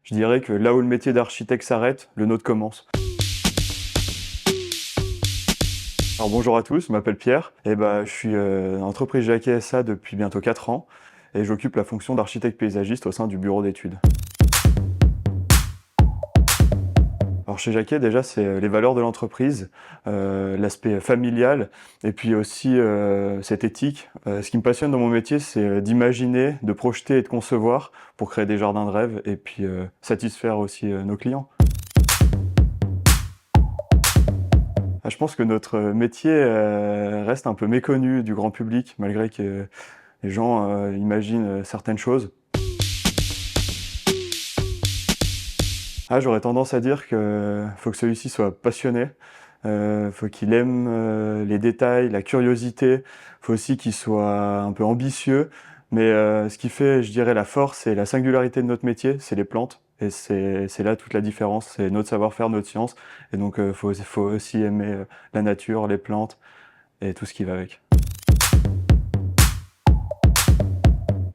Je dirais que là où le métier d'architecte s'arrête, le nôtre commence. Alors bonjour à tous, je m'appelle Pierre, et je suis dans l'entreprise Jacquet SA depuis bientôt 4 ans, et j'occupe la fonction d'architecte paysagiste au sein du bureau d'études. Alors chez Jacquet, déjà, c'est les valeurs de l'entreprise, l'aspect familial, et puis aussi cette éthique. Ce qui me passionne dans mon métier, c'est d'imaginer, de projeter et de concevoir pour créer des jardins de rêve, et puis satisfaire aussi nos clients. Je pense que notre métier reste un peu méconnu du grand public, malgré que les gens imaginent certaines choses. J'aurais tendance à dire qu'il faut que celui-ci soit passionné, faut qu'il aime les détails, la curiosité, faut aussi qu'il soit un peu ambitieux, mais ce qui fait, je dirais, la force et la singularité de notre métier, c'est les plantes, et c'est là toute la différence, c'est notre savoir-faire, notre science, et donc faut aussi aimer la nature, les plantes, et tout ce qui va avec.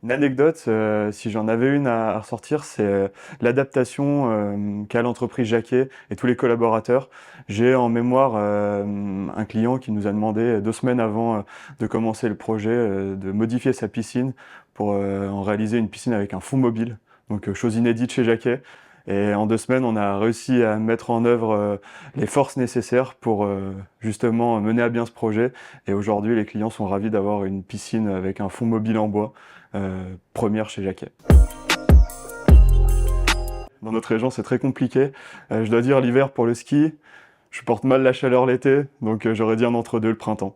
Une anecdote, si j'en avais une à ressortir, c'est l'adaptation qu'a l'entreprise Jacquet et tous les collaborateurs. J'ai en mémoire un client qui nous a demandé 2 semaines avant de commencer le projet de modifier sa piscine pour en réaliser une piscine avec un fond mobile, donc chose inédite chez Jacquet. Et en 2 semaines, on a réussi à mettre en œuvre les forces nécessaires pour justement mener à bien ce projet. Et aujourd'hui, les clients sont ravis d'avoir une piscine avec un fond mobile en bois, première chez Jacquet. Dans notre région, c'est très compliqué. Je dois dire, l'hiver pour le ski, je porte mal la chaleur l'été, donc j'aurais dit un entre-deux le printemps.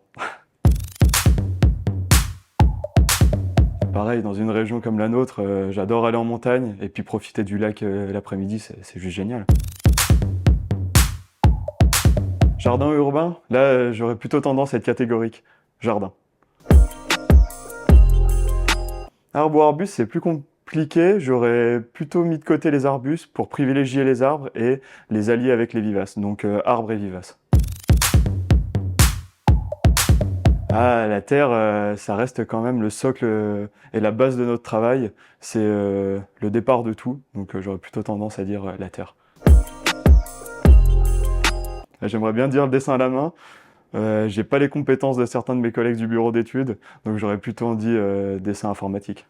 Pareil, dans une région comme la nôtre, j'adore aller en montagne et puis profiter du lac l'après-midi, c'est juste génial. Jardin urbain, là j'aurais plutôt tendance à être catégorique. Jardin. Arbre ou arbuste, c'est plus compliqué, j'aurais plutôt mis de côté les arbustes pour privilégier les arbres et les allier avec les vivaces, donc arbres et vivaces. La terre, ça reste quand même le socle et la base de notre travail. C'est le départ de tout, donc j'aurais plutôt tendance à dire la terre. J'aimerais bien dire le dessin à la main. J'ai pas les compétences de certains de mes collègues du bureau d'études, donc j'aurais plutôt dit dessin informatique.